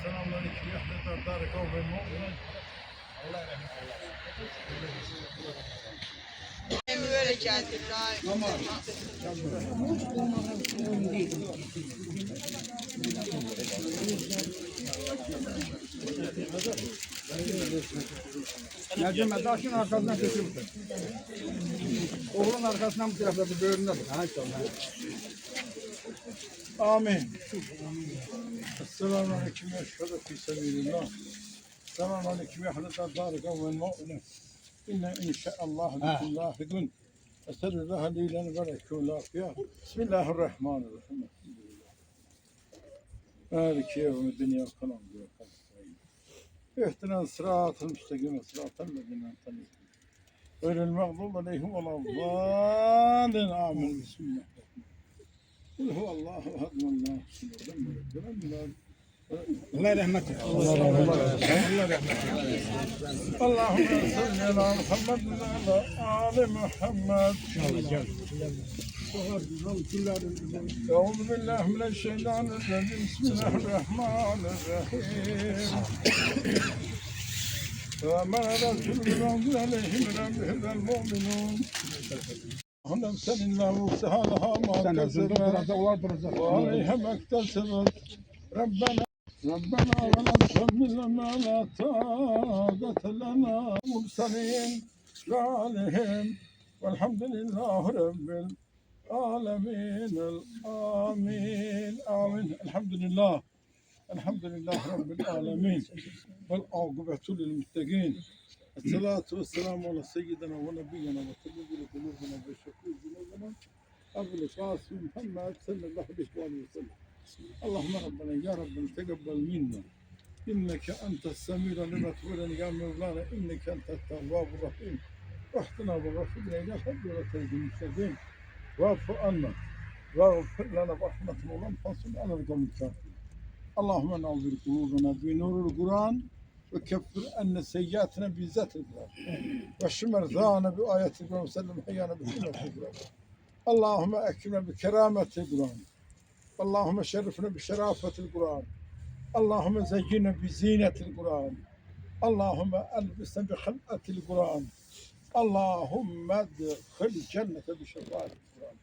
Selamünaleyküm. Yahmet Darı kavmin mu'minin. Allah Böyle geldik. Tamam. Necim taşın arkasından götürmüşsün. Oğlun arkasından bu tarafta bir böğründe bak. Ha işte Amin. Selamünaleyküm. Eşhedü fi sebilillah. Selamünaleyküm. Yahmet Darı kavmin mu'minin. İnne inşaallah bikum lahidun. Eselullah lilen ve lekû lafiya. Bismillahirrahmanirrahim. Maliki yevmiddin ya kalam diyor. İhtinas sıratal müstakime sıratal lezine entelim. Gayril mağdubi aleyhim velezzalin. Amin. Bismillah. Kul huvallahu ehad Allahu samad. Allah rahmet eylesin. Allah rahmet eylesin. Allahümme salli ala Muhammed ve ala ali Muhammed. Euzu billahi mineşşeytanirracim. Bismillahirrahmanirrahim. Ve men rasulun aleyhim rabbil mu'minun. Hanım seninle sehalaha ma kesebet ve aleyha mektesebet. Rabbena ولا تحملنا ما لا طاقة لنا مرسلين عليهم والحمد لله رب العالمين آمين آمين الحمد لله رب العالمين والعاقبة للمتقين الصلاة والسلام على سيدنا ونبينا وطبيب قلوبنا وشفيع ذنوبنا أبو القاسم محمد صلى الله عليه وسلم اللهم ربنا يا ربنا تقبل منا إنك أنت السميع لما تقولنا يا مولانا إنك أنت التواب الرحيم واحتنا وغفر لنا إلى الحب ولا تجد المستقيم واعف عنا واغفر لنا برحمة مولانا فانصرنا على القوم الكافرين اللهم نعوذ قلوبنا بنور القرآن وكفر أن سيئاتنا بذات القرآن واشمر ذانا بآيات القرآن وسلم حيانا بسنة القرآن اللهم أكرمنا بكرامة القرآن اللهم شرفنا بشرافة القرآن اللهم زينا بزينة القرآن اللهم ألبسنا بخلقة القرآن اللهم ادخل جنة بشفاعة القرآن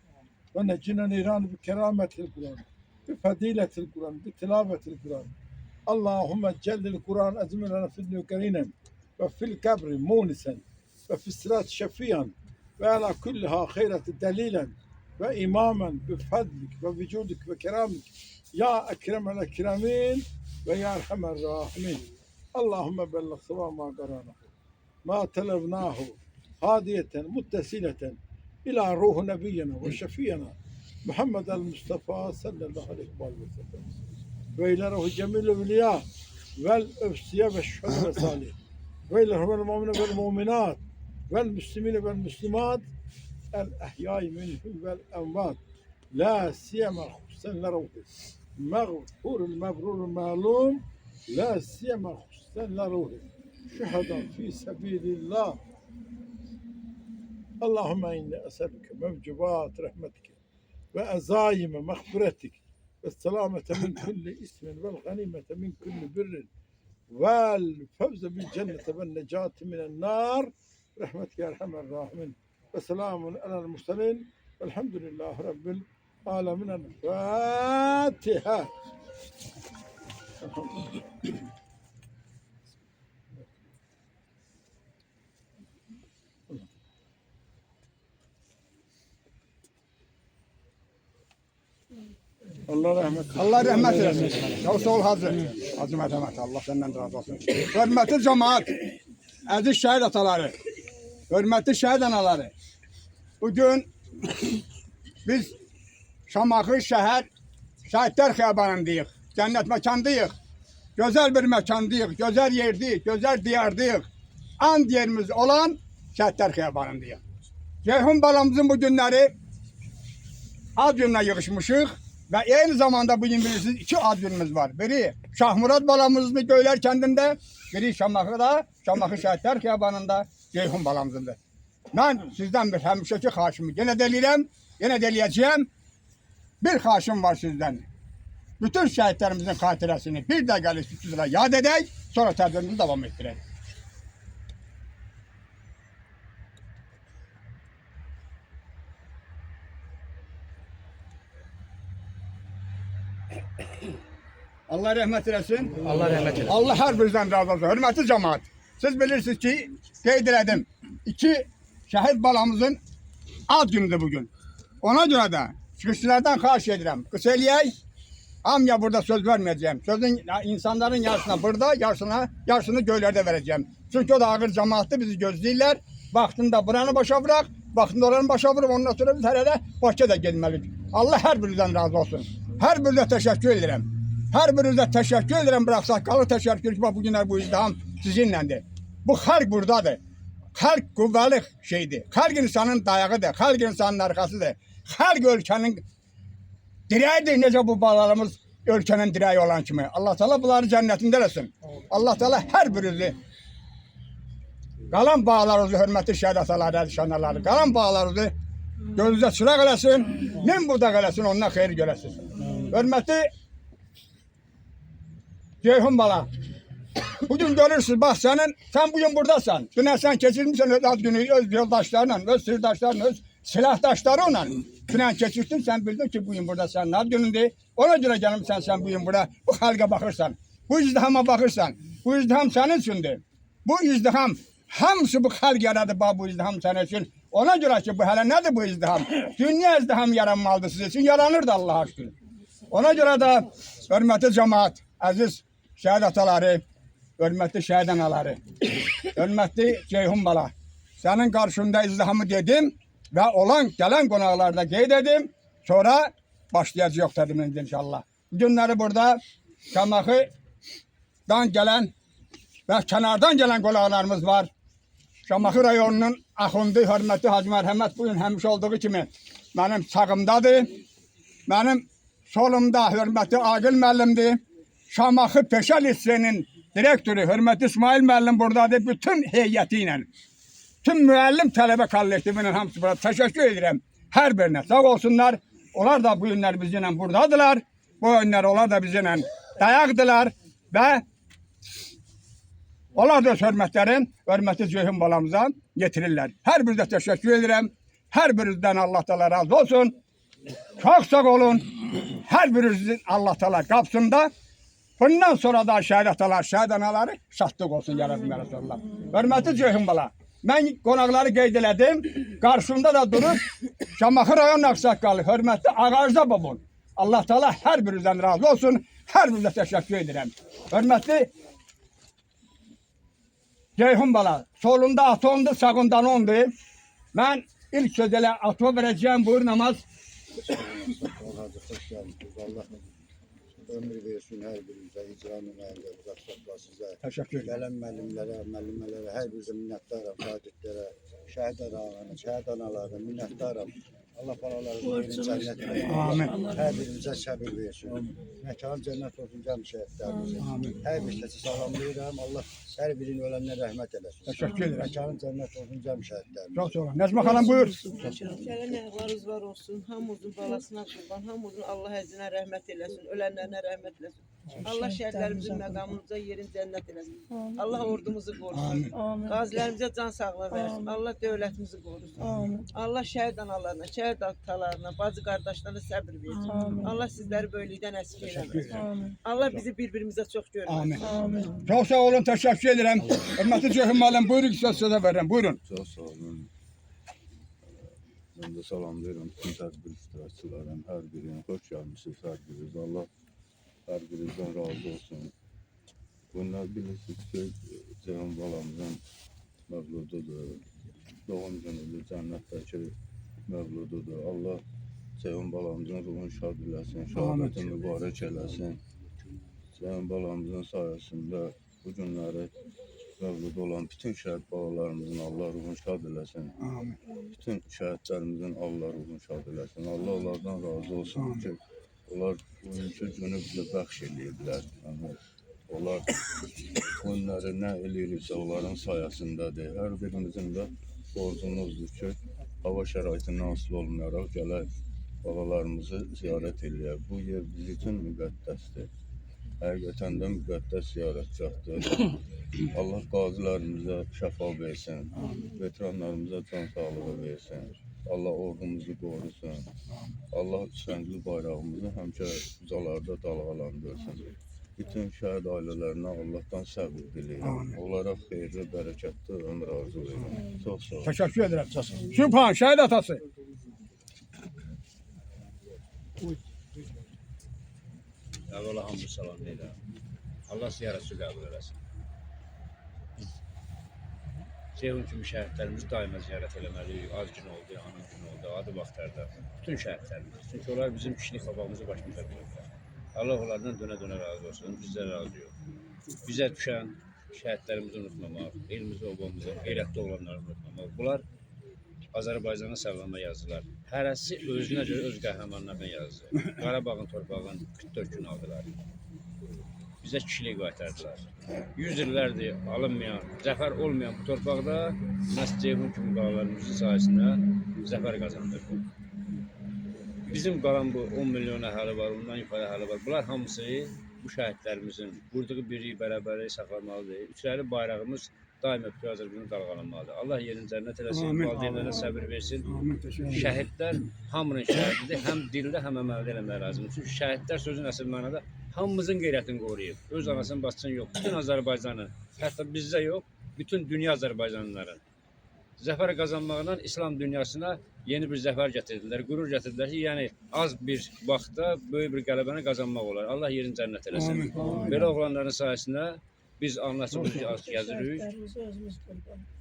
ونجنا نيران بكرامة القرآن بفضيلة القرآن بتلاوة القرآن اللهم جل القرآن أزمنا في الدنيا كريما وفي القبر مونسا وفي الصراط شفيعا وعلى كلها خيرة دليلا وإماما بفضلك ووجودك وكرامك يا أكرم الأكرمين ويا أرحم الراحمين اللهم بلغ سواء ما قرأناه ما تلوناه هادية متصلة إلى روح نبينا وشفينا محمد المصطفى صلى الله عليه وسلم وإلى روح جميع الأولياء والأوصياء والشهداء والصالحين وإلى روح المؤمنين والمؤمنات والمسلمين والمسلمات الأحياء منهم والأموات لا سيما خصوصا لروحه مغفور المبرور المعلوم لا سيما خصوصا لروحه شهداء في سبيل الله اللهم إني أسألك موجبات رحمتك وأزايم مغفرتك والسلامة من كل إثم والغنيمة من كل بر والفوز بالجنة والنجاة من النار رحمتك يا أرحم الراحمين وسلام على المرسلين والحمد لله رب العالمين الفاتحة Allah rahmet eylesin. Allah rahmet eylesin. Çok sağ ol Hacı. Hacı Mehmet Allah senden razı olsun. Hürmetli cemaat, aziz şehit ataları, hürmetli şehit anaları. Bugün biz Şamaxı şəhər şəhidlər xiyabanındayıq, cennet mekandayıq. Güzel bir mekandayıq, güzel yerdəyik, güzel diyardayıq. And yerimiz olan şəhidlər xiyabanındayıq. Ceyhun balamızın bu günləri ad gününe yığışmışıq ve aynı zamanda bugün bilirsiniz iki ad günümüz var. Biri Şahmurad balamızın Göyler kendinde, biri Şamaxı'da, Şamaxı şəhidlər xiyabanında Ceyhun balamızındır. Ben sizden bir hemşeki xaşımı yine delirəm, yine deliyeceğim. Bir xaşım var sizden. bütün şəhidlərimizin xatirəsini bir dəqiqəlik sükutla yad edək, sonra tədbirimizi davam etdirək. Allah rəhmət eləsin. Allah rəhmət eləsin. Allah hər birinizdən razı olsun. Hörmətli cəmaət, siz bilirsiniz ki, qeyd elədim, 2 şəhid balamızın ad günüdür bugün. Ona görə də çıxışçılardan xahiş edirəm, qısa eləyək, hamıya burada söz verməyəcəyim. Sözün insanların yarısına burada, yarısını göylərdə verəcəyim. Çünki o da ağır cəmaatdır, bizi gözləyirlər. Vaxtında buranı başa vuraq, vaxtında oranı başa vurub, ondan sonra biz hələ də Bakıya da getməliyik. Allah hər birinizdən razı olsun. Hər birinizə təşəkkür edirəm. Hər birinizə təşəkkür edirəm, bıraxsaq qalı təşəkkür ki, bu günlər bu izdiham sizinlədir. Bu xalq buradadır. Xalq qüvvəli şeydir. Xalq insanın dayağıdır, xalq insanın arxasıdır. Xalq ölkənin dirəyidir, necə bu balalarımız ölkənin dirəyi olan kimi. Allah Teala bunları cənnətində eləsin. Allah Teala hər birinizi qalan bağlarınızı, hörmətli şəhid ataları, əzişanaları, qalan bağlarınızı gözünüzə çıraq eləsin, min burada eləsin, ondan xeyir görəsiniz. Hörmətli Ceyhun bala, bugün görürsünüz, bax sen bugün buradasan. Dünən sən keçirmişsən öz ad günü, öz yoldaşlarla, öz sirdaşlarla, öz silahdaşlarıyla. Dünən keçirdin, sen bildin ki, bugün burada sənin ad günündür. Ona görə gəlmişsən, sen bugün burada bu xalqa baxırsan, bu izdihama baxırsan. Bu izdiham sənin üçündür. Bu izdiham, hamısı bu xalq yaradı, bu izdiham sənin üçün. Ona görə ki, bu hələ nədir bu izdiham? Dünya izdiham yaranmalıdır sizin için, yaranırdı Allah'a şükür. Ona görə də hörmətli cəmaat, əziz şəhid ataları, hörmətli şəhid anaları, hörmətli Ceyhun bala, sənin qarşında izdihamı dedim və olan gələn qonaqlarda qeyd edim, sonra başlayacaq tədbirimiz inşallah. Bu günləri burada Şamaxıdan gələn və kənardan gələn qonaqlarımız var. Şamaxı rayonunun axundu, hörmətli Hacı Mərhəmət bugün həmişə olduğu kimi mənim sağımdadır. Mənim solumda hörmətli Aqil müəllimdir. Şamaxı Peşə Liseyin direktoru hörmətli İsmail müəllim buradadır bütün heyəti ilə. Tüm müəllim tələbə kollektivinin hamısı burada təşəkkür edirəm hər birinə. Sağ olsunlar. Onlar da bu günlər bizimlə buradadılar. Bu günlər onlar da bizimlə dayaqdılar və onlar da öz hörmətlərin hörmətli Ceyhun balamıza getirirlər. Hər birinizə təşəkkür edirəm. Hər birinizdən Allah Teala razı olsun. Çok sağ olun. Her birinizin Allah Teala kapsında. Bundan sonra da şəhid atalar, şəhid anaları şadlıq olsun yarabbim Resulullah. Hörmətli Ceyhun bala, mən qonaqları qeyd elədim. Qarşımda da durub Şamaxı rayon ağsaqqalı, hörmətli Ağarza babun. Allah Teala hər birinizdən razı olsun. Hər birinizə təşəkkür edirəm. Hörmətli Ceyhun bala, solunda atondur, sağından ondur. Mən ilk söz elə atoma verəcəyim, buyur namaz. Allah ömür versin her birimize, icranın ayında uzaklaşlar size. Teşekkür ederim. Gelen müəllimlərə, hər birinizə minnətdaram, şahidlərə, şəhid analarına, şəhid analarına minnətdaram. Allah balalarını yerin cennet eylesin. Amin. Her birimize sabır versin. Mekanı cennet olsun cəm şəhidlərimizin. Amin. Her birisi salamlayıram. Allah her birinin ölenine rahmet eylesin. Teşekkür ederim. Mekanı cennet olsun cəm şəhidlərimizin. Çok sağ olun. Necmi Hanım buyur. Gələn ayaqlarınız var olsun. Hamımızın balasına qurban. Hamımızın Allah əzzinə rəhmət eləsin. Ölənlərinə rəhmət eləsin. Allah şəhidlərimizin məqamımıza yerin cənnət eləsin. Allah ordumuzu qorusun. Qazilərimizə can sağlığı versin. Allah dövlətimizi qorusun. Allah şəhid analarına, şəhid atalarına, bacı qardaşlarına səbir versin. Allah sizləri böylükdən əskik eləməsin. Allah bizi bir-birimizə çox görməsin. Amin. Çok sağ olun. Teşekkür ederim. Hürmetli Ceyhun Müəllim buyurun söze verin. Buyurun. Çok sağ olun. Ben de salamlıyorum bütün tədbir iştirakçıların her birine. Hoş gelmişsiniz her biriniz. Allah her birinizden razı olsun. Bunlar bilirsiniz ki Ceyhun balamızın mevlududur. Doğum günüdür, cənnətdəki mevlududur. Allah Ceyhun balamızın ruhunu şad eləsin, şəhadətin mübarək eləsin. Ceyhun balamızın sayəsində bu günləri mevlud olan bütün şəhid balalarımızın Allah ruhunu şad eləsin. Amin. Bütün şəhidlərimizin Allah ruhunu şad eləsin. Allah onlardan razı olsun ki, onlar bugünkü günü bizə bəxş eləyiblər. Yəni, onlar günləri nə eləyirsə onların sayəsindədir. Hər birimizin də borcumuzdur ki, hava şəraitindən asılı olmayaraq gələk balalarımızı ziyarət eləyək. Bu yer biz üçün müqəddəsdir. Həqiqətən də müqəddəs ziyarətgahdır. Allah qazilərimizə şəfa versin, veteranlarımıza can sağlığı versin. Allah ordumuzu qorusun. Allah üstəngli bayrağımızı həmişə ucalarda dalğalandırsın. Bütün şəhid ailələrinə Allahdan səbir diləyirəm. Onlara xeyirli, bərəkətli ömür arzulayıram. Çox sağ olun. Teşekkür ederim. Sübhan şehit atası. Əvvəla hamdü salam deyirəm. Allah ziyarətçi qəbul eləsin. Ceyhun kimi şəhidlərimiz daima ziyarət eləməliyik. Az gün oldu, anın gün oldu, adı vaxtlarda. Bütün şəhidlərimiz. Çünki onlar bizim kişilik babamızı başımıza qoyublar. Allah onlardan dönə-dönə razı olsun. Bizdən razı yox. Bizə düşən şəhidlərimizi unutmamaq, elimizi, obamızı, qeyrətli olanları unutmamaq. Bunlar Azərbaycanı sağlama yazdılar. Hərəsi özünə görə öz qəhrəmanlarına yazdı. Qarabağın torpağını 44 gün aldılar. Bizə kişilik qaytardılar. 100 illərdir alınmayan, zəfər olmayan bu torpaqda məhz Ceyhun kimi qalalarımızın sayəsində zəfər qazandırdı. Bizim qalan bu 10 milyon əhali var, ondan yuxarı əhali var. Bunlar hamısı bu şəhidlərimizin qurduğu birliyi, bərabərliyi saxlamalıdır. Üçləri bayrağımız daima bütün Azərbaycanı dalğalanmalıdır. Allah yerini cənnət eləsin, valideynlərə səbir versin. Şəhidlər hamının şəhididir, həm dildə, həm əməldə eləmək lazımdır. Çünki şəhidlər sözün əsl mənada hamımızın qeyrətini qoruyub. Öz anasının basçını yox, bütün Azərbaycanı, hətta bizdə yox, bütün dünya Azərbaycanlıların zəfər qazanmaqla İslam dünyasına yeni bir zəfər gətirdilər, qürur gətirdilər ki, yəni az bir vaxtda böyük bir qələbəni qazanmaq olar. Allah yerini cənnət eləsin. Belə oğlanların sayəsində biz anlaşıq gəzirik.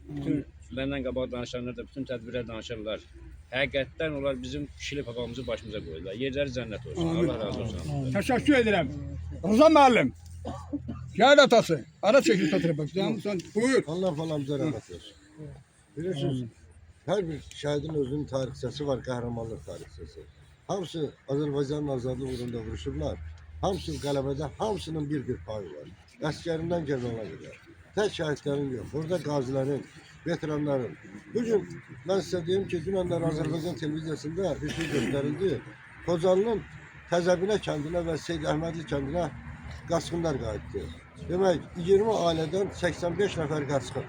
Bütün məndən qabaq danışanlar da bütün tədbirlər danışırlar. Həqiqətdən onlar bizim kişilik papağımızı başımıza qoydular. Yerləri cənnət olsun. Allah razı olsun. Teşekkür ederim. Rıza müəllim. Şehit atası. Ara çekil oturup bak. Buyur. Allah falamıza rəhmət versin. Bilirsiniz, hər bir şəhidin özünün tarixçəsi var, qəhrəmanlıq tarixçəsi. Hamısı Azərbaycanın azadlıq uğrunda vuruşurlar. Hamısı qələbədə, hamısının bir payı var. Əskərindən generala qədər. Tək şəhidlərin yox, burada qazilərin, veteranların. Bugün mən sizə deyim ki, dünənlər Azərbaycan televiziyasında bir şey göstərildi. Xocalının Təzəbinə kəndinə və Seyd Əhmədli kəndinə qaçqınlar qayıtdı. Demək, 20 ailədən 85 nəfər qaçqın.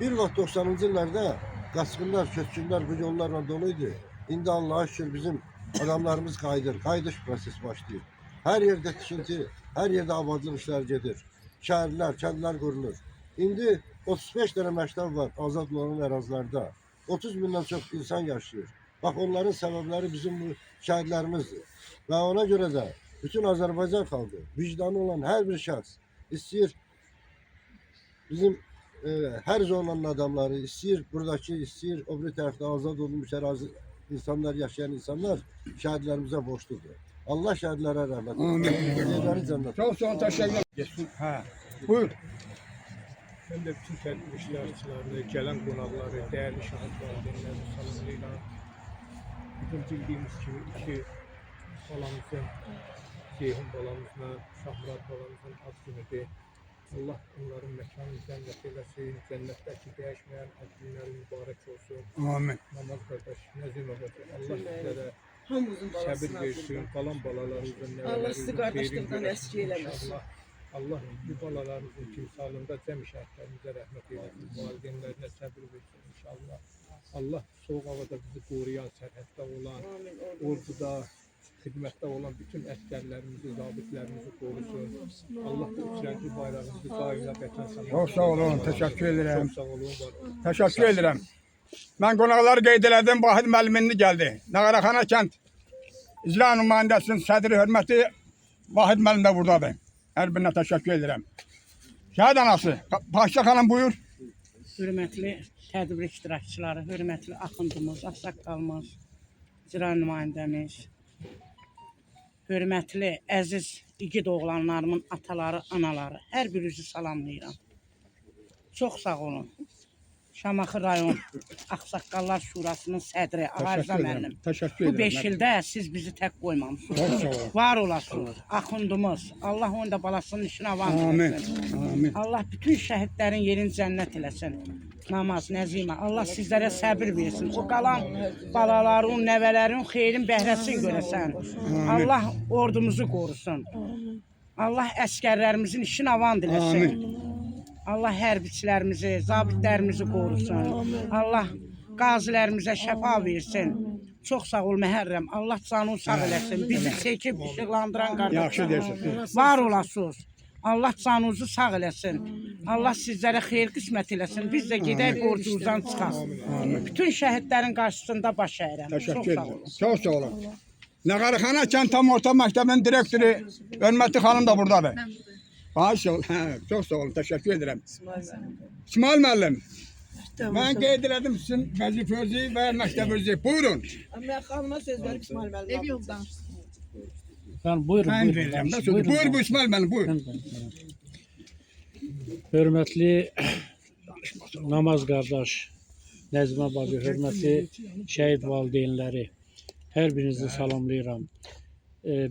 Bir vaxt 90-cı illərdə qaçqınlar, köçkünlər bu yollarla doluydu. İndi Allah'a şükür bizim adamlarımız qayıdır, qayıdış prosesi başlayır. Hər yerdə tikinti, hər yerdə abadlıq işlər gedir. Şəhərlər, kəndlər qurulur. İndi 35 dənə məktəb var azad olan ərazilərdə. 30 mindən çox insan yaşayır. Bax, onların səbəbləri bizim bu şəhidlərimizdir. Və ona görə də bütün Azərbaycan xalqı, vicdanı olan hər bir şəxs istəyir bizim hər zonanın adamları, istəyir buradakı, istəyir o bir tərəfdə azad olunmuş ərazi insanlar, yaşayan insanlar şəhidlərimizə borçludur. Allah şəhidlərə rəhmət etsin. Yerləri cənnət. Çok sağ ol. Teşekkür ederim. Ha. Buyur. Ben de bütün tədbir iştirakçılarını, gələn qonaqları, dəyərli şahid valideynləri salamlayıram. Bütün bildiyimiz kimi iki balamızın, Ceyhun balamızla, Şahmurad balamızın ad günüdür. Allah onların məkanını cənnət eləsin, cənnətdəki dəyişməyən ad günləri mübarək olsun. Amin. Namaz qardaş, Nəzim əbəd, Allah sizlərə Hamımızın səbir balasına versin, qurban. qalan balalarımızın, Allah sizi nəvələrimizin qardaşlıqdan əski eləməsin. Allah bu balalarımızın timsalında cəm şəhidlərimizə rəhmət eylesin, valideynlərinə səbir versin inşallah. Allah soğuk havada bizi qoruyan, sərhəddə olan, Amin. orduda, xidmətdə olan bütün əskərlərimizi, zabitlərimizi qorusun. Allah bu üçrəngli bayrağımızı daima vətən sağlamasın. Çok sağ olun. Teşekkür ederim. Çok sağ olun. Var olun. Teşekkür ederim. Ben qonaqları qeyd elədim. Vahid müəllimini gəldi. Nağaraxana kənd icra nümayəndəsinin sədri hörməti Vahid müəllim də buradadır. Hər birinə təşəkkür edirəm. Şəhid anası, Paşa xanım buyur. Hörmətli tədbir iştirakçıları, hörmətli axundumuz, ağsaqqalımız, icra nümayəndəmiz, hörmətli əziz igid oğlanlarımın ataları, anaları, hər birinizi salamlayıram. Çox sağ olun. Şamaxı rayon Ağsaqqallar Şurasının sədri Ağarza müəllim. Təşəkkür Bu edirəm. 5 ildə siz bizi tək qoymamışsınız. Çox sağ olun. Var olasınız. Axundumuz. Allah onun da balasının işinə avan Amin. versin. Amin. Allah bütün şəhidlərin yerini cənnət eləsin. Namaz, Nəzimə. Allah sizlərə səbir versin. O qalan balaların, nəvələrin xeyrin bəhrəsini görəsən. Allah ordumuzu qorusun. Allah əskərlərimizin işini avan diləsin. Allah hərbiçilərimizi, zabitlərimizi qorusun. Allah qazilərimizə şəfa versin. Çox sağ ol Məhərrəm. Allah canını sağ eləsin. Bizi çəkib işıqlandıran Yaxşı qardaşlar. deyirsən. Var olasınız. Allah canınızı sağ eləsin. Allah sizlərə xeyir qismət eləsin. Biz də gedək borcumuzdan çıxaq. Bütün şəhidlərin qarşısında baş əyirəm. Təşəkkür Çox sağ ederim. olun. Çok sağ olun. Nağarıxana Kənd Tam Orta Məktəbinin direktoru Hörmətli xanım da buradadır. Baş ol. Çok sağ olun. Teşekkür ederim. İsmail müəllim. Ben qeyd elədim sizin vəzifənizi və məktəbinizi. Buyurun. Amma xanıma söz verib İsmail müəllim. Ev yoldan. Ben buyurun. Ben verirəm. Buyur bu İsmail müəllim. Buyur. Hörmətli namaz qardaş, Nəzimə bacı, hörmətli şəhid valideynləri, hər birinizi salamlayıram.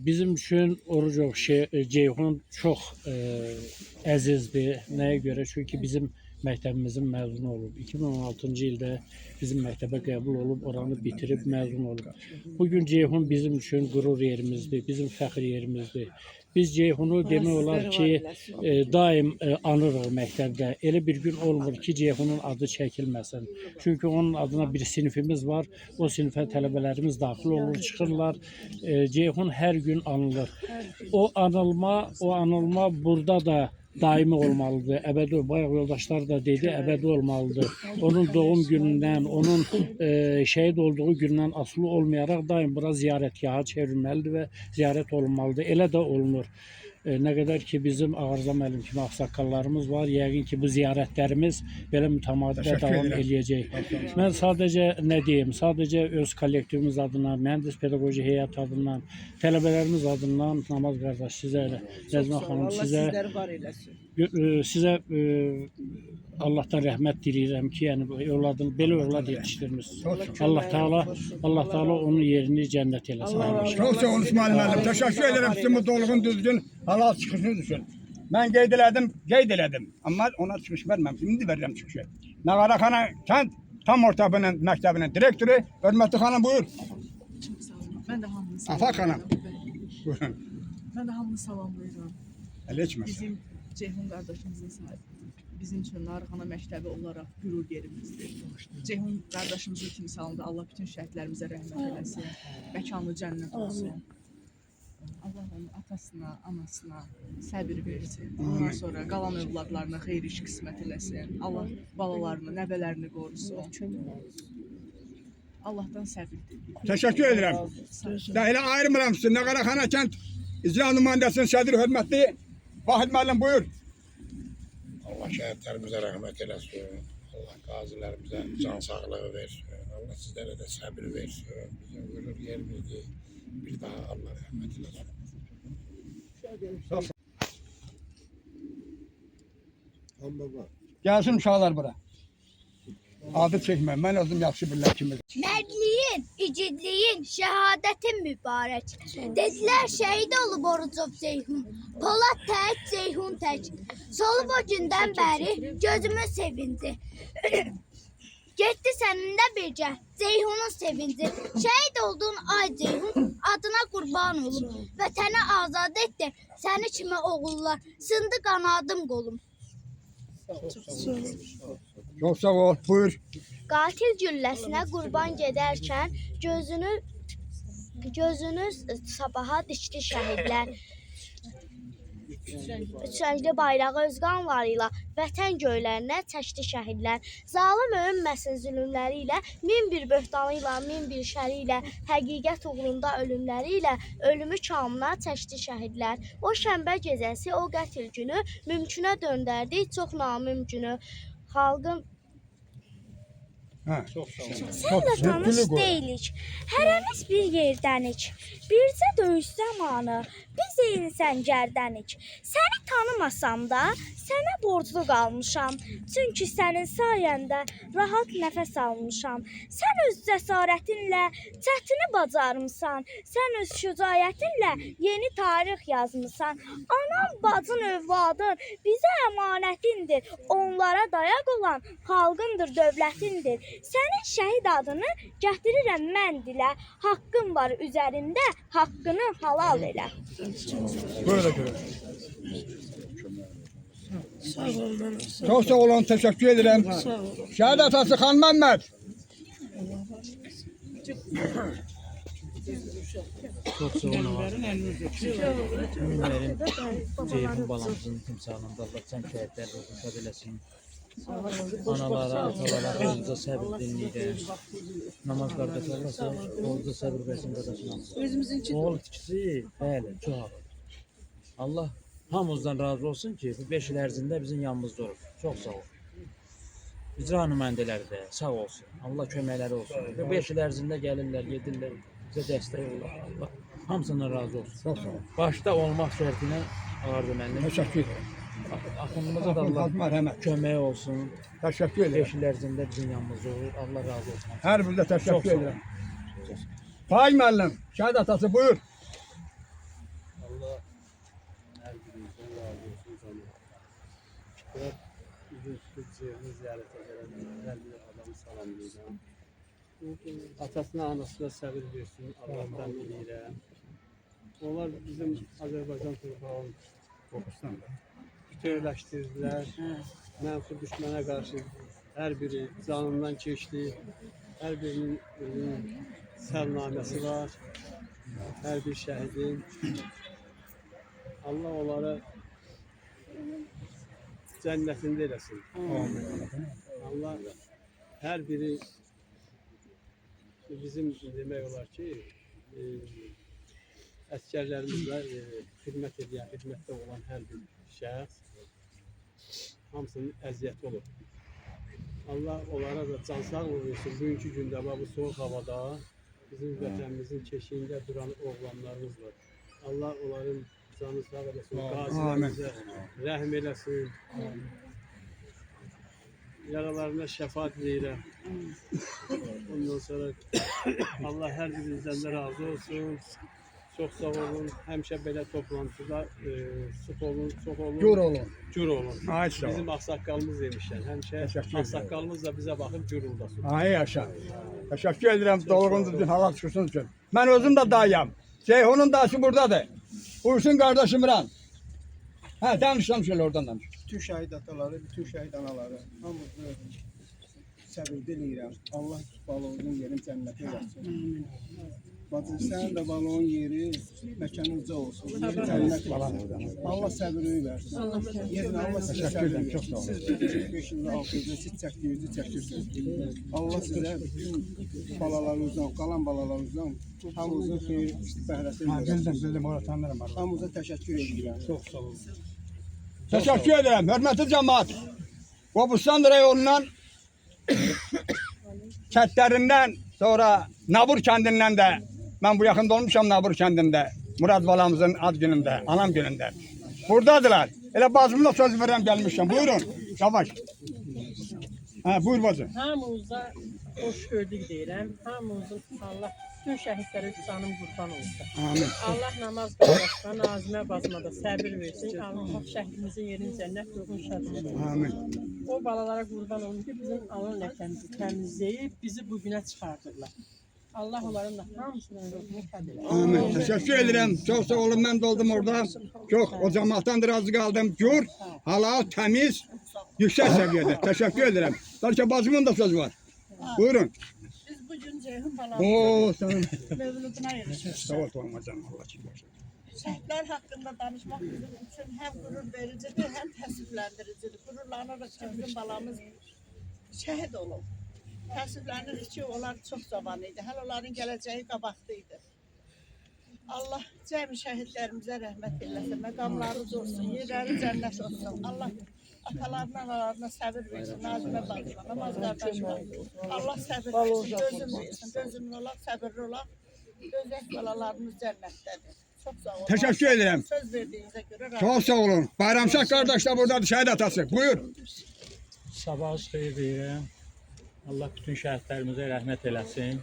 Bizim üçün Orucov Ceyhun çox əzizdir. Nəyə görə? Çünki bizim məktəbimizin məzunu olub. 2016-cı ildə bizim məktəbə qəbul olub, oranı bitirib məzun olub. Bugün Ceyhun bizim üçün qürur yerimizdir, bizim fəxr yerimizdir. Biz Ceyhunu demək olar ki, daim anırıq məktəbdə. Elə bir gün olmur ki, Ceyhunun adı çəkilməsin. Çünki onun adına bir sinifimiz var. O sinifə tələbələrimiz daxil olur, çıxırlar. Ceyhun hər gün anılır. O anılma burada da daimi olmalıdır. Əbədi, bayaq yoldaşlar da dedi, əbədi olmalıdır. Onun doğum günündən, onun şəhid olduğu gündən asılı olmayaraq daim bura ziyarətgaha çevrilməlidir və ziyarət olunmalıdır. Elə də olunur. Nə qədər ki, bizim Ağarza müəllim kimi ağsaqqallarımız var, yəqin ki, bu ziyarətlərimiz belə mütəmadilə davam eləyəcək. Mən sadəcə nə deyim, sadəcə öz kollektivimiz adına, mühəndis pedaqoji heyət adından, tələbələrimiz adından namaz qardaş sizə, Nəzimə xanım Allah sizə, sizləri var eləsin. sizə Allahdan rəhmət diləyirəm ki, yəni belə övlad yetişdirmişsiniz. Allah Teala onun yerini cənnət eləsin. Çok sağ olun İsmail müəllim. Teşekkür ederim sizin bu dolğun düzgün halal çıxışınız üçün. Ben qeyd elədim. Amma ona çıxış verməmişim. İndi verirəm çıxışı. Nağaraxana Kənd Tam Orta Məktəbinin direktoru Hörmətli xanım buyur. Ben de hamını Afa xanım. salamlayıram. Buyurun. Ben de hamını salamlayıram. Ələ içməsin. Bizim Ceyhun qardaşımızın sahibi. Bizim üçün Narıxana məktəbi olaraq qürur yerimizdir. Ceyhun qardaşımızın timsalında Allah bütün şəhidlərimizə rəhmət eləsin. Məkanı cənnət olsun. Allah onun atasına, anasına səbir versin. Ondan sonra qalan övladlarına xeyir iş qismət eləsin. Allah balalarını, nəvələrini qorusun. Allahdan səbir diləyir. Teşekkür ederim. Elə ayırmıram sizi. Nağaraxana Kənd İcra nümayəndəsinin sədri hörmətli Vahid müəllim buyur. Allah şəhidlərimizə rəhmət eləsin. Allah qazilərimizə can sağlığı versin. Allah sizlərə də səbir versin. Bizim qürur yerimizdir. Bir daha Allah rəhmət eləsin. Amma Gəlsin uşaqlar bura. Adı çəkmə. Mən özüm yaxşı bilirəm kimi. Mərdliyin, igidliyin, şəhadətin mübarək. Dedilər şəhid olub Orucov Ceyhun. Polad tək, Ceyhun tək. Solub o gündən bəri gözümün sevinci. Getdi səninlə birgə, Ceyhunun sevinci. Şəhid oldun ay Ceyhun, adına qurban olum. Vətəni azad etdi, səni kimi oğullar. Sındı qanadım qolum. Çok sağ ol. Buyur. Qatil gülləsinə qurban gedərkən gözünüz sabaha dikdi şəhidlər. Üçrəngli bayrağı öz qanları ilə vətən göylərinə çəkdi şəhidlər. Zalım öyünməsin zülümləri ilə, min bir böhtanı ilə, min bir şəri ilə, həqiqət uğrunda ölümləri ilə ölümü kamına çəkdi şəhidlər. O şənbə gecəsi, o qətil günü mümkünə döndərdi çox namümkünü. Hə. Sənlə tanış deyilik. Hərəmiz bir yerdənik. Bircə döyüş zamanı biz eyni səngərdənik. Səni tanımasam da sənə borclu qalmışam. Çünki sənin sayəndə rahat nəfəs almışam. Sən öz cəsarətinlə çətini bacarmısan. Sən öz şücaətinlə yeni tarix yazmısan. Anam, bacın, övladın bizə əmanətindir. Onlara dayaq olan xalqındır, dövlətindir. Sənin şəhid adını gətirirəm mən dilə. Haqqın var üzərində, haqqını halal elə. Böyle görür. Çok sağ olun, teşekkür ederim. Şəhid atası Xan Məmməd. Çox sağ olun. Ümumlərin Ceyhun balamızın timsalında Allah cəm şəhidlər ruhunu şad eləsin. Analara, atalara, oğluza səbir dinləyirəm. Namaz qardaşı olmasa, oğluza səbir versin qardaşına. Oğul itkisi, bəli, çox ağır. Allah hamımızdan razı olsun ki, bu 5 il ərzində bizim yanımızda olur. Çox sağ olun. İcra nümayəndələri də sağ olsun. Allah köməkləri olsun. Bu 5 il ərzində gəlirlər, gedirlər, bizə dəstək olur. Allah hamısından razı olsun. Çok sağ olun. Başda olmaq şərtinə ağırdı məndən. Teşekkür ederim. Axundumuza da Allah Mərhəmət. kömək olsun. Teşekkür ederim. 5 il ərzində bizim yanımızda olur. Allah razı olsun. Her birine Çok teşekkür sağ ederim. Faik müəllim, şəhid atası buyur. Allah hər birinizdən razı olsun canım. Bizim Ceyhunu ziyarətə gələn hər bir adamı salamlayıram. Atasına, anasına səbir versin, Allah'tan diləyirəm. Onlar bizim Azərbaycan torpağını bütövləşdirdilər. Mənfur düşmənə qarşı hər biri canından keçdi. Hər birinin səlnaməsi var. Hər bir şəhidin. Allah onlara cənnətində eləsin. Allah hər biri bizim demək olar ki, əskərlərimizlə xidmət edən, xidmətdə olan hər bir şəxs hamısının əziyyəti olur. Allah onlara da can sağlığı versin. Bugünkü gündə bu soğuk havada bizim vətənimizin keşiyində duran oğlanlarımız var. Allah onların canı sağ eləsin, qazilərimizə rəhm eləsin. Yaralarına şəfaat verirəm. Ondan sonra Allah hər birinizdən də razı olsun. Çox sağ olun. Həmişə belə toplantıda sıx olun, çox olun. Gür olun. Gür olun. Ay sağ ol. Bizim ağsaqqalımız demişlər. Həmişə ağsaqqalımız da bizə baxıb gürüldasın. Ay yaşa. Teşekkür ederim. Doluğun düzgün hava çıksın için. Ben özüm de dayım. Ceyhun'un dayısı buradadır. Buyursun kardeşim İran. Ha, danışalım şöyle oradan danış. Bütün şəhid ataları, bütün şəhid anaları, hamımızı səbir diləyirəm. Allah balığın yerin cənnətə eləsin. Bacım, sənin də balığın yeri məkanı uca olsun. Yeri cənnət olsun. Allah səbiri versin. Yerin Allah sizə səbir versin. Çok sağ olun. 5 ildə 6 ildə siz çəkdiyinizi çəkirsiniz. Allah sizə bütün balalarınızdan, qalan balalarınızdan hamımızın xeyir bəhrəsini versin. Bildim, orada tanırım. Hamımıza təşəkkür edirəm. Çox sağ olun. Teşekkür ederim. Hürmetli cemaat. Qobustan rayonundan kəntlerinden sonra Nabur kendinden de ben bu yakında olmuşam Nabur kendinde. Murad balamızın ad gününde, anam gününde. Buradadılar. Elə bacımla söz verirəm gelmişim. Buyurun. Yavaş. Ha, buyur bacım. Hamımıza hoş gördük deyirəm. Hamımızın Allah bütün şəhidlərə canım qurban olsun. Amin. Allah namaz qardaşına, Nazimə bacıma da səbir versin. Allah şəhidimizin yerini cənnət ruhunu şad etsin. Amin. O balalara qurban olun ki, bizim alın ləkəmizi təmizləyib bizi bu günə çıxardırlar. Allah onların da hamısının ruhunu şad etsin. Amin. Teşekkür ederim. Çok sağ olun. Ben de oldum orada. Çok o cemaattan da razı kaldım. Gür, halal, temiz, yüksek seviyede. Teşekkür ederim. Belki bacımın da sözü var. Buyurun. Biz bugün Ceyhun Oo, sağ olun. mevluduna yarışmışıq. Sağ ol, tamam hocam. Allah için olsun. Şəhidlər haqqında danışmaq bizim üçün həm qürur vericidir, həm təəssüfləndiricidir. Qürurlanırıq ki, bizim balamız şəhid olub. Təəssüflənirik ki, onlar çox cavan idi. Hələ onların gələcəyi qabaqda idi. Allah cəmi şəhidlərimizə rəhmət eləsin, məqamları olsun, yerləri cənnət olsun. Allah Atalarına, analarına səbir versin. Nazimə bacıma, namaz qardaşıma. Allah səbir versin, dözüm versin. Dözümlü olaq, səbirli olaq. Gözək balalarımız cənnətdədir. Çox sağ olun. Teşekkür ederim. Söz verdiyinizə görə razı Çok sağ olun. Bayramşah kardeş de buradadır, şehit atası. Buyur. Sabahınız xeyir deyirəm. Allah bütün şəhidlərimizə rəhmət eləsin.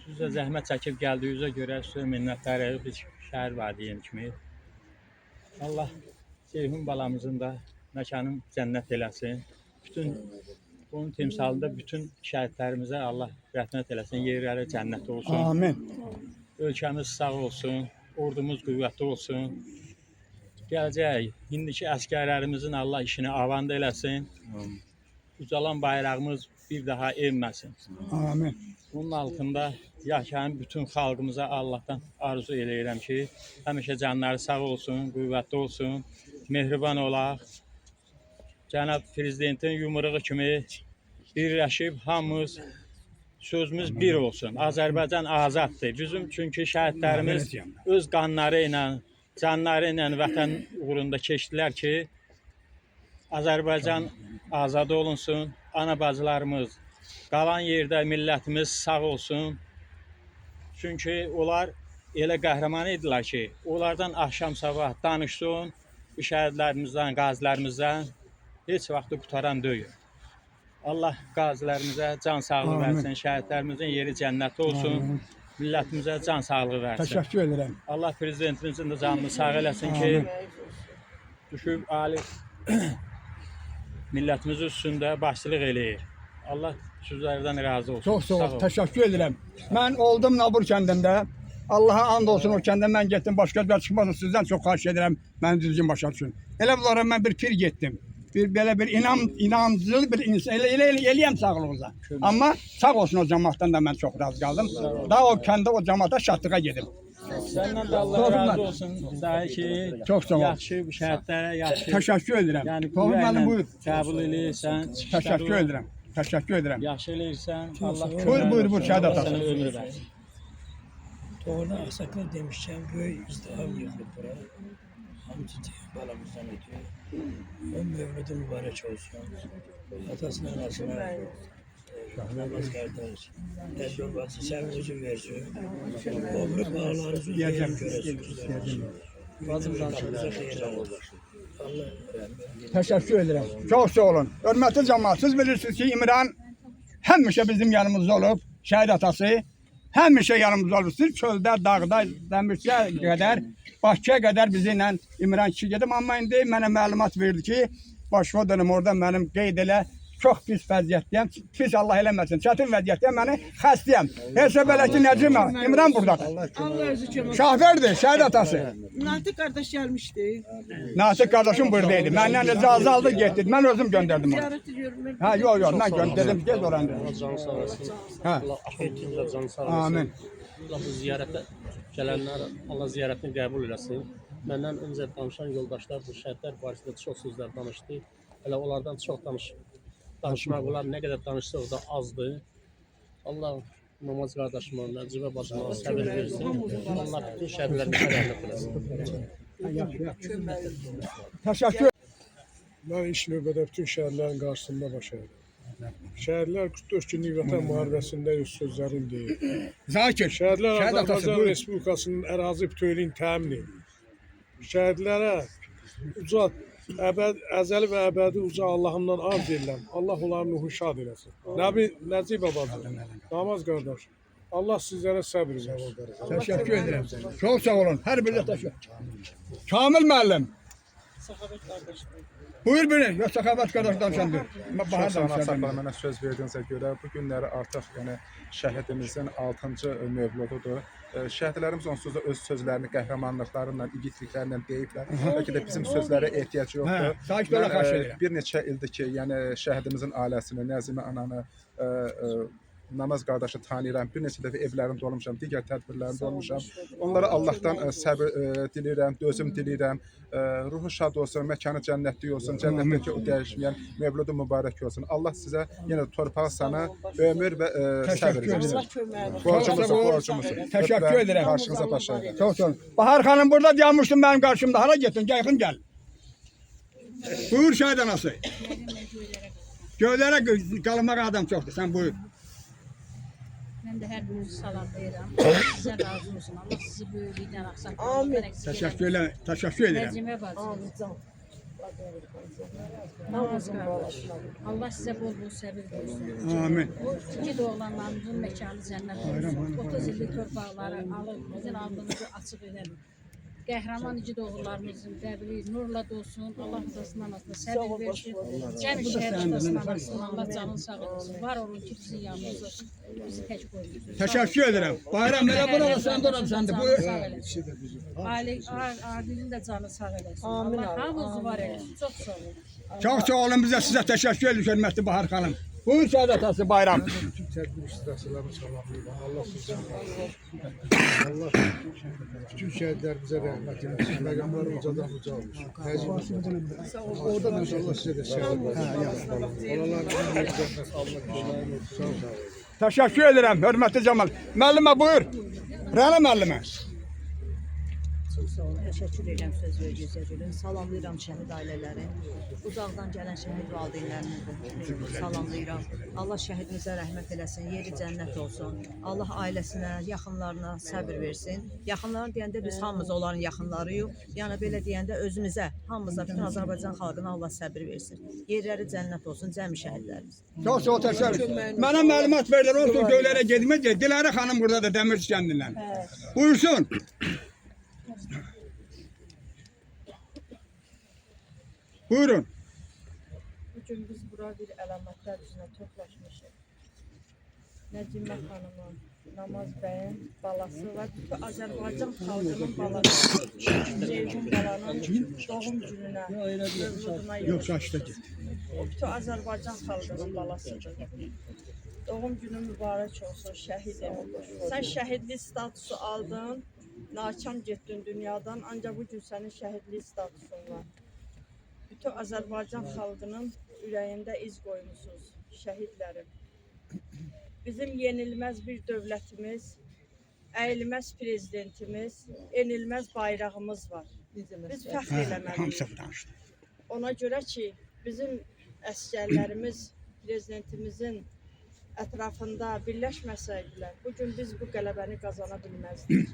Siz də zəhmət çəkib gəldiyinizə görə sizə minnətdarıq. Biz şəhər valideyn kimi. Allah Ceyhun balamızın da məkanın cənnət eləsin. Bütün bunun timsalında bütün şəhidlərimizə Allah rəhmət eləsin. Yerləri cənnət olsun. Amin. Ölkəmiz sağ olsun. Ordumuz qüvvətli olsun. Gələcək, indiki əsgərlərimizin Allah işini avanda eləsin. Ucalan bayrağımız bir daha enməsin. Amin. Bunun altında yaşayan bütün xalqımıza Allahdan arzu eləyirəm ki, həmişə canları sağ olsun, qüvvətli olsun, mehriban olaq. Cənab Prezidentin yumruğu kimi birləşib hamımız sözümüz bir olsun. Azərbaycan azaddır. Bizim çünki şəhidlərimiz öz qanları ilə, canları ilə vətən uğrunda keçdilər ki, Azərbaycan azad olunsun, ana bacılarımız, qalan yerdə millətimiz sağ olsun. Çünki onlar elə qəhrəman idilər ki, onlardan axşam sabah danışsın, bu şəhidlərimizdən, qazilərimizdən heç vaxt qutaran deyil. Allah qazilərimizə can sağlığı versin, şəhidlərimizin yeri cənnət olsun, millətimizə can sağlığı versin. Teşekkür ederim. Allah prezidentimizin də canını sağ eləsin ki, düşüb ali millətimiz üstündə başçılıq eləyir. Allah sizlərdən razı olsun. Çok sağ ol. Teşekkür ederim. Ben oldum Nabur kendimde. Allah'a and olsun o kendimden ben gittim. Başka bir çıkmasın sizden çok xahiş ederim. Ben düzgün başa düşün. Elə bunlara ben bir pir gittim. Böyle bir inancılı bir insan. Eləyəm sağlığınıza. Ama sağ olsun o cemaattan da ben çok razı kaldım. Daha o kendi o cemaata şahtığa gedim. Səndən də Allah razı olsun. Daha ki, Çok sağ ol. yaxşı şəhidlərə yaxşı. Teşekkür ederim. Yəni Toğrul benim buyur. qəbul eləyirsən. Teşekkür ederim. Teşekkür ederim. Yaxşı eləyirsən. Allah Buyur şəhid atası. sənə ömür versin. Doğru Aksakal demişken büyük izdiham yıkılıp buraya. Hamısı Ceyhun balamızdan ötüyor. O mevlüdü mübarek olsun. Atasına anasına namaz kardeş. Ebru bacı sen huzur versin. Ömrü bağlarınızı Diyeceğim. Bacımıza hayırlar olsun. Allah Teşekkür ederim. Çok sağ olun. Hürmetli cemaat, siz bilirsiniz ki İmran həmişə bizim yanımızda olub, şəhid atası. Həmişə yanımızda olub. Siz çöldə, dağda, Dəmirçiyə qədər, Bakıya qədər bizimlə İmran kişi gedim. Amma indi mənə məlumat verdi ki, başqa dönüm orada mənim qeyd elə çox pis vəziyyətdəyəm. Pis Allah eləməsin. Çətin vəziyyətdəyəm. Məni xəstəyəm. Hesab elə ki, Nəcimə, İmran buradadır. Allah özü kömək. Şahverdir, şəhid atası. Natiq qardaş gəlmişdi. Natiq qardaşım buradaydı. Məndən icazə aldı, getdi. Mən özüm göndərdim onu. Ziyarət ediyorum. Ha, yok, mən göndərdim, gez oranı. can sağ olsun. Ha. Allah afiyetinde can sağ olsun. Amin. Allah bu ziyarətə gələnlər Allah ziyarətini qəbul eləsin. Məndən öncə danışan yoldaşlar bu şəhidlər barəsində çox sözlər danışdı. Elə onlardan çox danışmaq olar. Nə qədər danışsaq da azdır. Allah namaz qardaşıma, Nəcibə bacıma səbir versin. Allah bütün şəhidlərimizə rəhmət eləsin. Təşəkkür. Mən ilk növbədə bütün şəhərlərin qarşısında baş əydim. Şəhərlər 44 günlük vətən müharibəsində öz sözlərini deyir. Zakir. Şəhərlər Şəhid atası, Azərbaycan buyur. Respublikasının ərazi bütövlüyünü təmin edir. Şəhidlərə uca, əzəli və əbədi uca Allahımdan arz edirəm. Allah onların ruhu şad eləsin. Nəcibə bacı, namaz qardaş, Allah sizlərə səbir versin. Təşəkkür edirəm. Çox sağ olun. Hər birinizə təşəkkür. Kamil müəllim. Səxavət qardaşdır. Buyur beni. Yox, Səxavət qardaş danışandır. Çox sağ olun, Asaqlar, mənə söz verdiyinizə görə bu günləri artıq yəni şəhidimizin 6-cı mövlududur. Şəhidlərimiz onsuz da öz sözlərini qəhrəmanlıqlarından, igidliklərlə deyiblər. Bəlkə də bizim sözlərə ehtiyac yoxdur. Mən bir neçə ildir ki, yəni şəhidimizin ailəsini, Nəzimə ananı, namaz qardaşı tanıyıram. Bir neçə dəfə evlərində olmuşam, digər tədbirlərində olmuşam. Onlara Allahdan səbir diləyirəm, dözüm diləyirəm. Ruhu şad olsun, məkanı cənnətlik olsun, cənnətdəki o dəyişməyən mövludu mübarək olsun. Allah sizə yenə torpağı sana ömür və səbir versin. Borcumuzu. Təşəkkür edirəm. Qarşınıza başlayın. Çox sağ olun. Bahar xanım burada dayanmışdın mənim qarşımda. Hara getdin? Yaxın gəl. Buyur şəhid anası. Göylərə qalmaq adam çoxdur. Sən buyur. Mən də hər birinizi salamlayıram. Sizə razı olsun. Allah sizi böyüklükdən axsaqlardan Amin. Təşəkkür edirəm. Nəcimə bacı. Namaz qardaş. Allah sizə bol-bol səbir versin. Amin. Bu iki oğlanlarımızın məkanı cənnət olsun. 30 illik torpaqları alıb, bizim aldığımızı açıq edəlim. Qəhrəman igid oğullarımızın qəbri nurla dolsun. Allah rızasından asla səbir versin. Cəmi şəhər rızasından asla Allah canını sağ olsun. Var olun ki, bizim yanımızda bizi tək qoyun. Təşəkkür edirəm. Bayram elə bura sən də ora sən də. Buyur. Ailənin də canı sağ eləsin. Allah hamımızı var eləsin. Çox sağ olun. Çox sağ olun, bizə sizə təşəkkür edirik hörmətli Bahar xanım. Buyur şəhid atası Bayram. Bütün tədbir iştirakçılarını salamlayıram. Allah sizdən razı olsun. Allah bütün şəhidlərimizə rəhmət eləsin. Məqamları ucadan uca olsun. Orada da Allah sizə də şəhid olsun. Oralardan bir cənnət Allah köməyin olsun. Sağ olun. Təşəkkür edirəm hörmətli Camal. Müəllimə buyur. Rəna müəllimə. Çox sağ olun, təşəkkür edirəm söz verdiyinizə görə. Salamlayıram şəhid ailələri. Uzaqdan gələn şəhid valideynlərimi salamlayıram. Allah şəhidimizə rəhmət eləsin, yeri cənnət olsun. Allah ailəsinə, yaxınlarına səbir versin. Yaxınlarını deyəndə biz hamımız onların yaxınlarıyıq. Yəni belə deyəndə özümüzə, hamımıza, bütün Azərbaycan xalqına Allah səbir versin. Yerləri cənnət olsun, cəmi şəhidlərimiz. Çox sağ ol, təşəkkür. Mənə məlumat verdilər, olsun göylərə gedmək. Dilarə xanım burada da Dəmirçi kəndindən. Buyursun. Buyurun. Bugün biz bura bir əlamətlər üzrə toplaşmışıq. Nəcimə xanımın, Namaz bəyin balası və bütün Azərbaycan xalqının balası. Ceyhun balanın doğum gününə, mövluduna yığışmışıq. O bütün Azərbaycan xalqının balasıdır. Doğum günün mübarək olsun, şəhidim. Sən şəhidlik statusu aldın, nakam getdin dünyadan, ancaq bugün sənin şəhidlik statusun var. Bütün Azərbaycan xalqının ürəyində iz qoymusunuz, şəhidlərim. Bizim yenilməz bir dövlətimiz, əyilməz prezidentimiz, enilməz bayrağımız var. Biz fəxr eləməliyik. Ona görə ki, bizim əskərlərimiz prezidentimizin ətrafında birləşməsəydilər, bugün biz bu qələbəni qazana bilməzdik.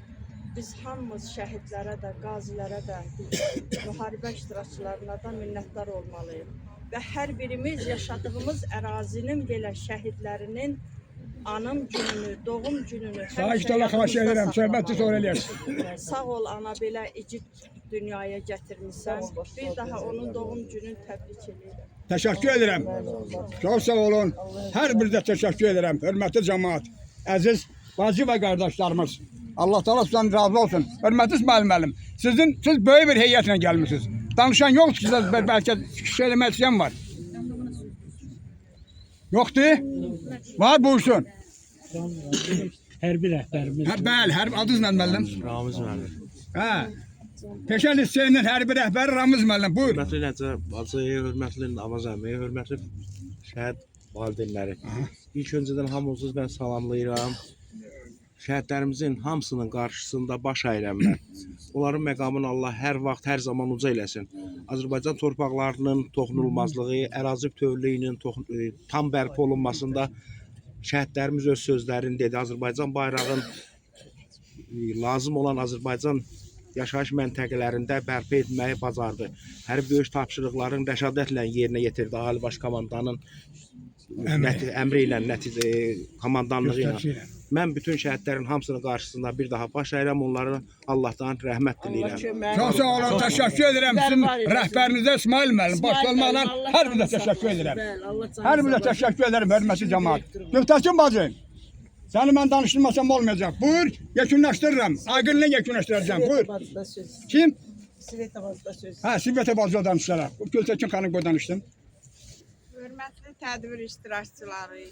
Biz hamımız şəhidlərə də, qazilərə də, müharibə iştirakçılarına da minnətdar olmalıyıq. Və hər birimiz yaşadığımız ərazinin belə şəhidlərinin anım gününü, doğum gününü sağ ol ana, belə igid dünyaya gətirmişsən. Bir daha onun doğum gününü təbrik edirəm. Təşəkkür edirəm. Çox sağ olun. Hər birinizə təşəkkür edirəm. Hörmətli cəmaət, əziz bacı və qardaşlarımız. Allah təala sizdən razı olsun. Hörmətli İsmail müəllim, siz böyük bir heyətlə gəlmisiniz. Danışan yoxdur ki, bəlkə şey eləmək istəyən var. Yoxdur? Var, buyursun. Hərbi rəhbərimiz. Bəli, adınız nədir müəllim? Ramiz müəllim. Hə. Peşə liseyinin hərbi rəhbəri Ramiz müəllim, buyur. Hörmətli Nəcə bacı, hörmətli Namaz əmi, hörmətli şəhid valideynləri. İlk öncədən hamınızı mən salamlayıram. Şəhidlərimizin hamısının qarşısında baş əyirəm mən. Onların məqamını Allah hər vaxt, hər zaman uca eləsin. Azərbaycan torpaqlarının toxunulmazlığı, ərazi bütövlüyünün tam bərpa olunmasında şəhidlərimiz öz sözlərini dedi. Azərbaycan bayrağın lazım olan Azərbaycan yaşayış məntəqələrində bərpa etməyi bacardı. Hər böyük tapşırıqların rəşadətlə yerinə yetirdi. Ali Baş Komandanın əmri ilə, komandanlığı ilə. Mən bütün şəhidlərin hamısının qarşısında bir daha baş əyirəm, onlara Allahdan rəhmət diləyirəm. Çox sağ olun, təşəkkür edirəm. Sizin rəhbərinizə İsmail müəllim, baş olmaqla hər birinizə təşəkkür edirəm. Hər birinizə təşəkkür edirəm, hörmətli cəmaət. Gültəkin bacı, səni mən danışdırmasam olmayacaq. Buyur, yekunlaşdırıram. Aqillə yekunlaşdıracağım, buyur. Kim? Sveta bacıda söz. Hə, Sveta bacıda danışdılar. Gültəkin xanım qoy danışdın. Hörmətli tədbir iştirakçıları,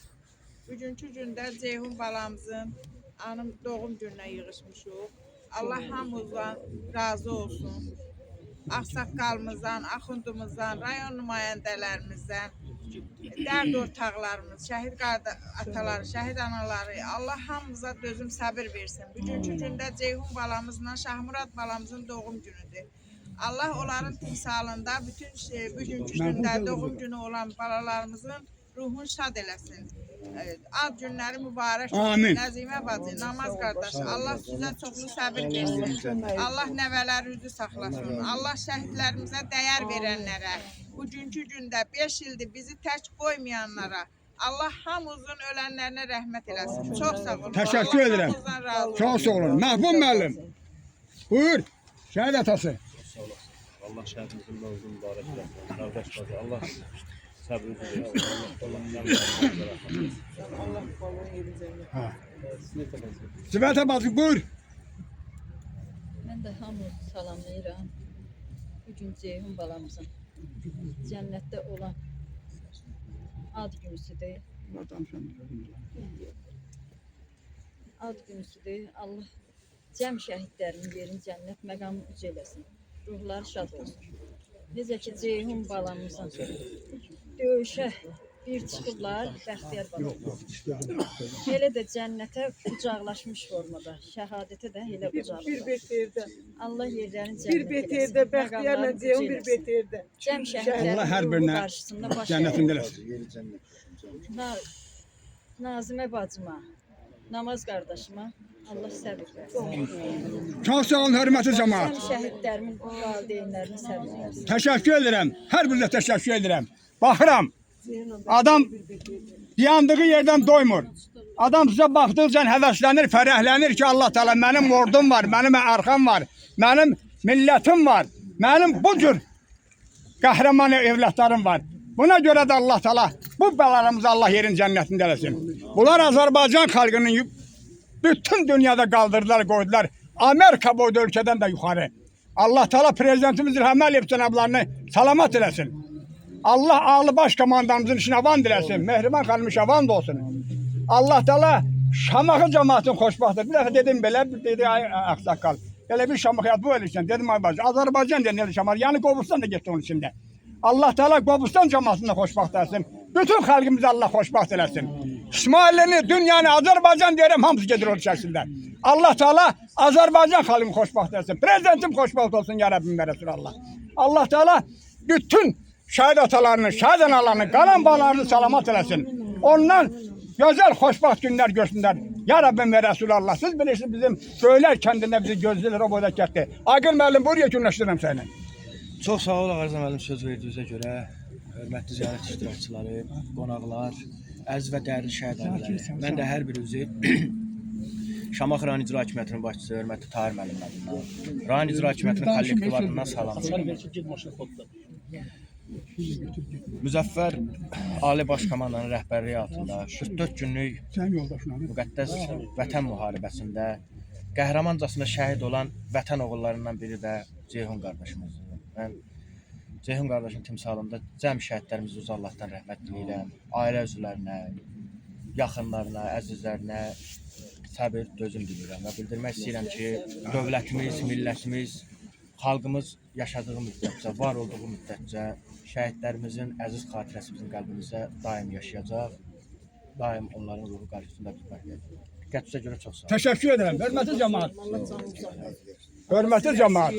bugünkü gündə Ceyhun balamızın doğum gününə yığışmışıq. Allah hamımızdan razı olsun. Ağsaqqalımızdan, axundumuzdan, rayon nümayəndələrimizdən, dərd ortaqlarımız, şəhid ataları, şəhid anaları, Allah hamımıza dözüm, səbir versin. Bugünkü gündə Ceyhun balamızla Şahmurad balamızın doğum günüdür. Allah onların timsalında bütün bugünkü gündə doğum günü olan balalarımızın ruhunu şad eləsin. Ad günləri mübarək olsun. Amin. Nəzimə bacı, namaz qardaşı, Allah sizə çoxlu səbir versin. Allah nəvələrinizi saxlasın. Allah şəhidlərimizə dəyər verənlərə, bugünkü gündə 5 ildir bizi tək qoymayanlara, Allah hamımızın ölənlərinə rəhmət eləsin. Çox sağ olun. Təşəkkür Allah edirəm. hamımızdan razı olsun. Çox sağ olun. Məhbub müəllim. Buyur. Şəhid atası. Allah şəhidimizin mövzunu mübarək eləsin. Qardaş bacı, Allah səbrinizi versin. Allah balon yeri cənnət. Sivətə bacı, buyur. Mən də hamınızı salamlayıram. Bugün Ceyhun balamızın cənnətdə olan ad günüsüdür. Ad günüsüdür. Allah cəm şəhidlərimin yerin cənnət məqamı uca eləsin. Ruhları şad olsun. Necə ki Ceyhun balamızın döyüşə bir çıxıblar, Bəxtiyar balam. Elə də cənnətə qucaqlaşmış formada, şəhadətə də elə qucaqlaşmış. Bir beterdə. Allah yerlərini Bir beterdə, Bəxtiyarla Ceyhun bir beterdə. Cəm şəhidlərin Allah hər birinə qarşısında baş cənnətində əyir. Nazimə bacıma, namaz qardaşıma Allah səbir versin. Çox sağ olun, hörmətli cəmaət. Cəm şəhidlərimin valideynlərini səbir versin. Təşəkkür edirəm. Hər birinə təşəkkür edirəm. Baxıram. Adam dayandığı yerdən doymur. Adam sizə baxdıqca həvəslənir, fərəhlənir ki, Allah Teala mənim ordum var, mənim arxam var, mənim millətim var, mənim bu cür qəhrəman evlatlarım var. Buna görə də Allah Teala bu bəlalarımızı Allah yerin cənnətində eləsin. Bunlar Azərbaycan xalqının bütün dünyada qaldırdılar, qoydular. Amerika boyda ölkədən də yuxarı. Allah Teala prezidentimiz İlham Əliyev cənablarını salamat eləsin. Allah ağlı baş komandanımızın işinə vand eləsin. Mehriban xanım işə vand olsun. Allah Teala Şamaxı cəmaatını xoşbaxtdır. Bir dəfə dedim belə, dedi ay ağsaqqal. Elə bir Şamaxıya bu eləyirsən. Dedim ay bacı, Azərbaycan deyil Şamaxı. Yəni Qobustan da getdi onun içində. Allah Teala Qobustan cəmaatını da xoşbaxt eləsin. Bütün xalqımızı Allah xoşbaxt eləsin. İsmailini, dünyanı, Azərbaycan deyirəm, hamısı gedir onun içərisində. Allah Teala Azərbaycan xalqını xoşbaxt eləsin. Prezidentim xoşbaxt olsun ya Rabbim və Resulallah. Allah Teala bütün şəhid atalarını, şəhid analarını, qalan balalarını salamat eləsin. Ondan gözəl, xoşbaxt günlər görsünlər. Ya Rabbim və Resulallah. Siz bilirsiniz bizim Göylər kəndində bizi gözləyirlər o boyda getdi. Aqil müəllim, buraya günləşdirirəm səni. Çox sağ ol Ağarza müəllim söz verdiyinizə görə. Hörmətli ziyarət iştirakçıları, qonaqlar, əziz və dəyərli şəhid ailələri. Mən də hər birinizi Şamaxı rayon icra hakimiyyətinin başçısı hörmətli Tahir müəllim adından, rayon icra hakimiyyətinin kollektivi adından salamlayıram. Müzəffər Ali Baş Komandanın rəhbərliyi altında 44 günlük müqəddəs vətən müharibəsində qəhrəmancasına şəhid olan vətən oğullarından biri də Ceyhun qardaşımızdır. Mən Ceyhun qardaşın timsalında cəm şəhidlərimizi uzaq Allahdan rəhmət diləyirəm. Ailə üzvlərinə, yaxınlarına, əzizlərinə səbir, dözüm diləyirəm və bildirmək istəyirəm ki, dövlətimiz, millətimiz, xalqımız yaşadığı müddətcə, var olduğu müddətcə şəhidlərimizin əziz xatirəsi bizim qəlbimizdə daim yaşayacaq, daim onların ruhu qarşısında biz bərqələyəcək. Diqqətinizə görə çox sağ olun. Təşəkkür edirəm, hörmətli cəmaət. Hörmətli cəmaət.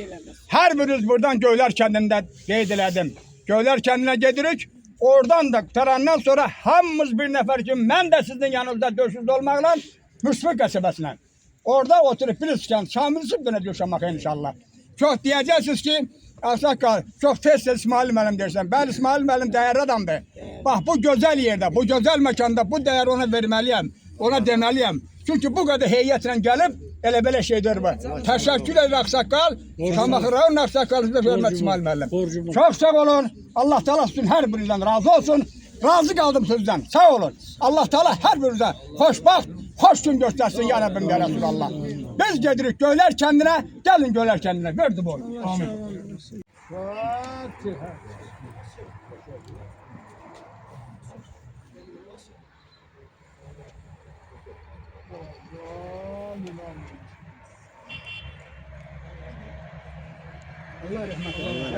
Hər biriniz buradan Göylər kəndində qeyd elədim. Göylər kəndinə gedirik, oradan da qutarandan sonra hamımız bir nəfər ki, mən də sizin yanınızda döşünüzdə olmaqla Müsbət qəsəbəsinə. Orada oturup bilirsiniz, Şamilisi dönəcək Şamaxıya inşallah. Çox deyəcəksiniz ki, Ağsaqqal, çox tez-tez İsmail müəllim deyirsən. Bəli, İsmail müəllim dəyərli adamdır. Bax, bu gözəl yerdə, bu gözəl məkanda bu dəyəri ona verməliyəm, ona deməliyəm. Çünki bu qədər heyətlə gəlib, elə belə şeydir bu. Təşəkkür edir Ağsaqqal, Şamaxı rayon Ağsaqqalımızda hörmət İsmail müəllim. Çox sağ olun, Allah Teala sizin hər birinizdən razı olsun. Razı qaldım sizdən, sağ olun. Allah Teala hər birinizə xoşbaxt, xoş gün göstərsin ya Rabbim ya Resulallah. Biz gedirik Göylər kəndinə, gəlin Göylər kəndinə, verdi bu. Amin. Allah rahmet eylesin.